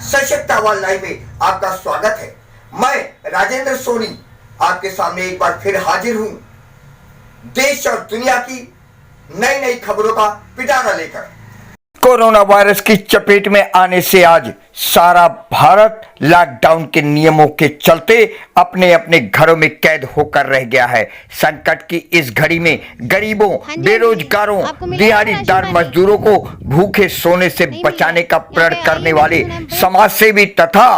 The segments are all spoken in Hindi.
सशक्त आवाज लाइव में आपका स्वागत है। मैं राजेंद्र सोनी आपके सामने एक बार फिर हाजिर हूं देश और दुनिया की नई नई खबरों का पिटारा लेकर। कोरोना वायरस की चपेट में आने से आज सारा भारत लॉकडाउन के नियमों के चलते अपने अपने घरों में कैद होकर रह गया है। संकट की इस घड़ी में गरीबों, बेरोजगारों, दिहाड़ीदार मजदूरों को भूखे सोने से बचाने का प्रण करने वाले समाजसेवी तथा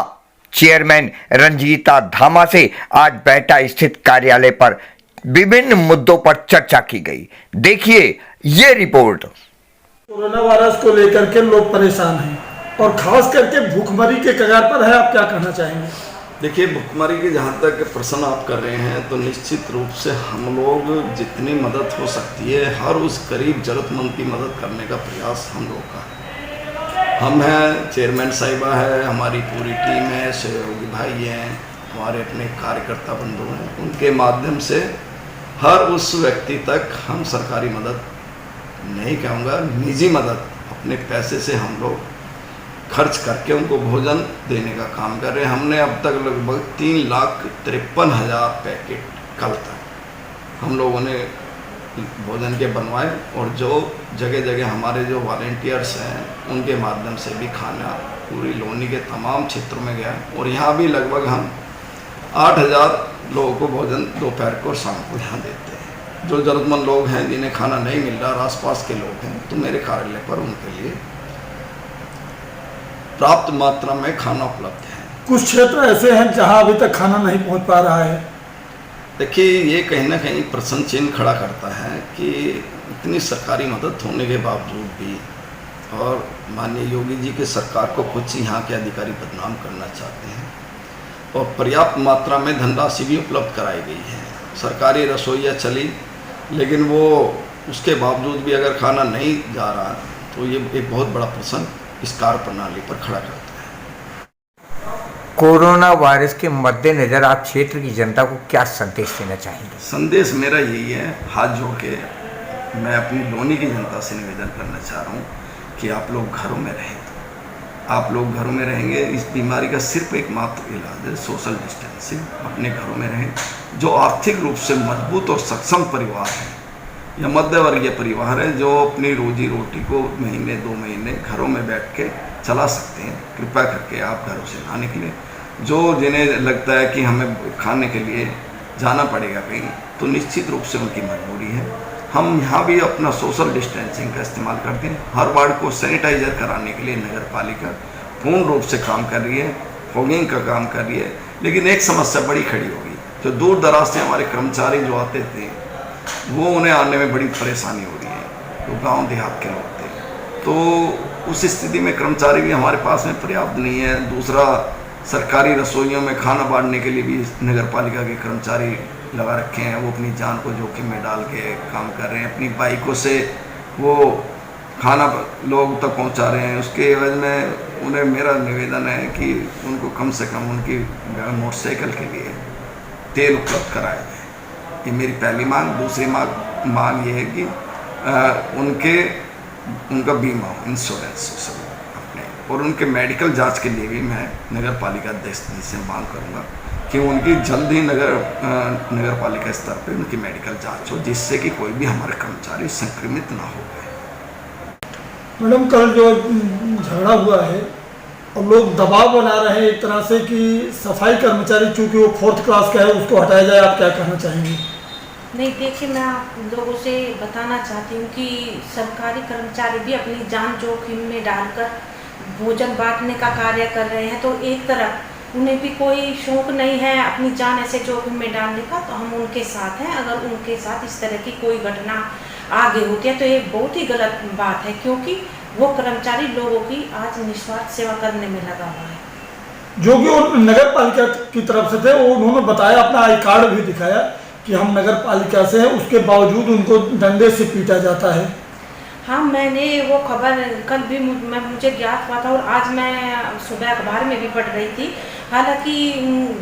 चेयरमैन रंजीता धामा से आज बेहटा स्थित कार्यालय पर विभिन्न मुद्दों पर चर्चा की गई। देखिए ये रिपोर्ट। कोरोना वायरस को लेकर के लोग परेशान हैं और खास करके भूखमरी के कगार पर है। आप क्या कहना चाहेंगे? देखिए, भुखमरी के जहाँ तक प्रश्न आप कर रहे हैं तो निश्चित रूप से हम लोग जितनी मदद हो सकती है हर उस गरीब जरूरतमंद की मदद करने का प्रयास हम लोग का है। हम हैं, चेयरमैन साहिबा है, हमारी पूरी टीम है, सहयोगी भाई हैं, हमारे अपने कार्यकर्ता बंधु हैं, उनके माध्यम से हर उस व्यक्ति तक हम सरकारी मदद नहीं कहूँगा, निजी मदद अपने पैसे से हम लोग खर्च करके उनको भोजन देने का काम कर रहे हैं। हमने अब तक लगभग 3,53,000 पैकेट कल तक हम लोगों ने भोजन के बनवाए और जो जगह जगह हमारे जो वॉलेंटियर्स हैं उनके माध्यम से भी खाना पूरी लोनी के तमाम क्षेत्रों में गया और यहाँ भी लगभग हम 8,000 लोगों को भोजन दोपहर को और शाम को यहाँ देते हैं। जो ज़रूरतमंद लोग हैं जिन्हें खाना नहीं मिल रहा, आसपास के लोग हैं, तो मेरे कार्यालय पर उनके लिए पर्याप्त मात्रा में खाना उपलब्ध है। कुछ क्षेत्र ऐसे हैं जहां अभी तक खाना नहीं पहुंच पा रहा है। देखिए, ये कहीं ना कहीं प्रश्न चिन्ह खड़ा करता है कि इतनी सरकारी मदद होने के बावजूद भी और माननीय योगी जी के सरकार को कुछ यहाँ के अधिकारी बदनाम करना चाहते हैं और पर्याप्त मात्रा में धनराशि भी उपलब्ध कराई गई है। सरकारी रसोइयाँ चली, लेकिन वो उसके बावजूद भी अगर खाना नहीं जा रहा तो ये एक बहुत बड़ा प्रश्न इस कार्य प्रणाली पर खड़ा करता है। कोरोना वायरस के मद्देनजर आप क्षेत्र की जनता को क्या संदेश देना चाहेंगे? संदेश मेरा यही है, हाथ जोड़ के मैं अपनी लोनी की जनता से निवेदन करना चाह रहा हूँ कि आप लोग घरों में रहें। आप लोग घरों में रहेंगे, इस बीमारी का सिर्फ एकमात्र इलाज है सोशल डिस्टेंसिंग। अपने घरों में रहें। जो आर्थिक रूप से मजबूत और सक्षम परिवार है या मध्यवर्गीय परिवार है जो अपनी रोजी रोटी को महीने 2 महीने घरों में बैठ के चला सकते हैं, कृपया करके आप घरों से ना निकलें। जो जिन्हें लगता है कि हमें खाने के लिए जाना पड़ेगा कहीं, तो निश्चित रूप से उनकी मजबूरी है। हम यहाँ भी अपना सोशल डिस्टेंसिंग का इस्तेमाल करते हैं। हर वार्ड को सैनिटाइजर कराने के लिए नगर पालिका पूर्ण रूप से काम कर रही है, फॉगिंग का काम कर रही है। लेकिन एक समस्या बड़ी खड़ी होगी, जो दूर दराज से हमारे कर्मचारी जो आते थे वो उन्हें आने में बड़ी परेशानी हो रही है। तो गांव देहात के लोग थे, तो उस स्थिति में कर्मचारी भी हमारे पास में पर्याप्त नहीं है। दूसरा, सरकारी रसोइयों में खाना बांटने के लिए भी नगर पालिका के कर्मचारी लगा रखे हैं। वो अपनी जान को जोखिम में डाल के काम कर रहे हैं। अपनी बाइकों से वो खाना लोग तक पहुंचा रहे हैं। उसके एवज में उन्हें मेरा निवेदन है कि उनको कम से कम उनकी मोटरसाइकिल के लिए तेल उपलब्ध कराया जाए। ये मेरी पहली मांग। दूसरी मांग ये है कि उनका बीमा, इंश्योरेंस सब अपने, और उनके मेडिकल जांच के लिए भी मैं नगर पालिका अध्यक्ष जी से मांग करूँगा कि उनकी जल्द ही नगर पालिका स्तर पे उनकी मेडिकल जांच हो, जिससे कि कोई भी हमारे कर्मचारी संक्रमित ना हो गए। मैडम, कल जो झगड़ा हुआ है और लोग दबाव बना रहे हैं एक तरह से कि सफाई कर्मचारी चूंकि वो 4th क्लास का है उसको हटाया जाए, आप क्या कहना चाहेंगे? नहीं, देखिए, मैं आप लोगों से बताना चाहती हूँ कि सरकारी कर्मचारी भी अपनी जान जोखिम में डालकर भोजन बांटने का कार्य कर रहे हैं। तो एक तरफ उन्हें भी कोई शौक नहीं है अपनी जान ऐसे जोखिम में डालने का, तो हम उनके साथ हैं। अगर उनके साथ इस तरह की कोई घटना आगे होती है तो ये बहुत ही गलत बात है, क्योंकि वो कर्मचारी लोगों की आज निस्वार्थ सेवा करने में लगा हुआ है। जो कि वो नगर पालिका की तरफ से थे, वो उन्होंने बताया, अपना आई कार्ड भी दिखाया कि हम नगर पालिका से हैं, उसके बावजूद उनको डंडे से पीटा जाता है। हाँ, मैंने वो खबर कल भी मुझे ज्ञात हुआ था और आज मैं सुबह अखबार में भी पढ़ रही थी। हालांकि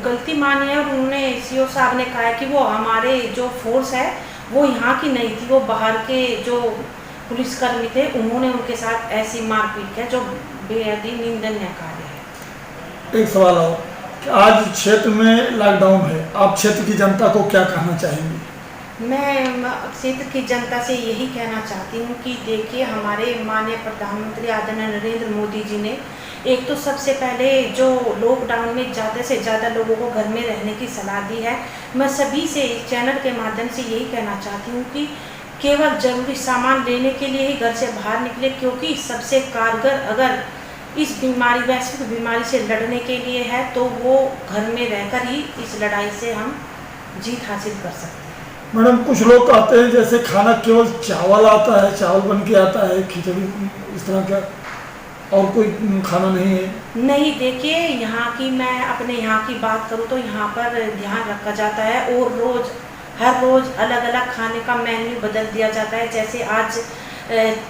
गलती मानी है और उन्होंने सीओ साहब ने कहा है कि वो हमारे जो फोर्स है वो यहाँ की नहीं थी, वो बाहर के जो पुलिसकर्मी थे उन्होंने उनके साथ ऐसी मारपीट किया जो बेहद ही निंदनीय कार्य है। एक सवाल और कि आज क्षेत्र में लॉकडाउन है, आप क्षेत्र की जनता को क्या कहना चाहेंगे? मैं क्षेत्र की जनता से यही कहना चाहती हूँ कि देखिए, हमारे माननीय प्रधानमंत्री आदरणीय नरेंद्र मोदी जी ने एक तो सबसे पहले जो लॉकडाउन में ज़्यादा से ज़्यादा लोगों को घर में रहने की सलाह दी है। मैं सभी से इस चैनल के माध्यम से यही कहना चाहती हूँ कि केवल ज़रूरी सामान लेने के लिए ही घर से बाहर निकले, क्योंकि सबसे कारगर अगर इस बीमारी, वैश्विक बीमारी से लड़ने के लिए है तो वो घर में रहकर ही इस लड़ाई से हम जीत हासिल कर सकते हैं। मैडम, कुछ लोग कहते हैं जैसे खाना केवल चावल आता है, चावल बन के आता है, खिचड़ी इस तरह का और कोई खाना नहीं है। नहीं, देखिए, यहाँ की मैं अपने यहाँ की बात करूँ तो यहाँ पर ध्यान रखा जाता है और हर रोज़ अलग अलग खाने का मेन्यू बदल दिया जाता है। जैसे आज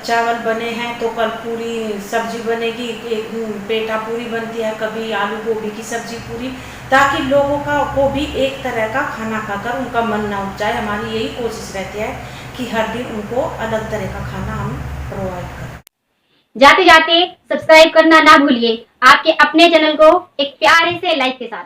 चावल बने हैं तो कल पूरी सब्जी बनेगी, एक पेठा पूरी बनती है, कभी आलू गोभी की सब्जी पूरी, ताकि लोगों को भी एक तरह का खाना खाकर उनका मन ना उठ जाए। हमारी यही कोशिश रहती है कि हर दिन उनको अलग तरह का खाना हम प्रोवाइड करें। जाते जाते सब्सक्राइब करना ना भूलिए, आपके अपने चैनल को एक प्यारे से लाइक के साथ।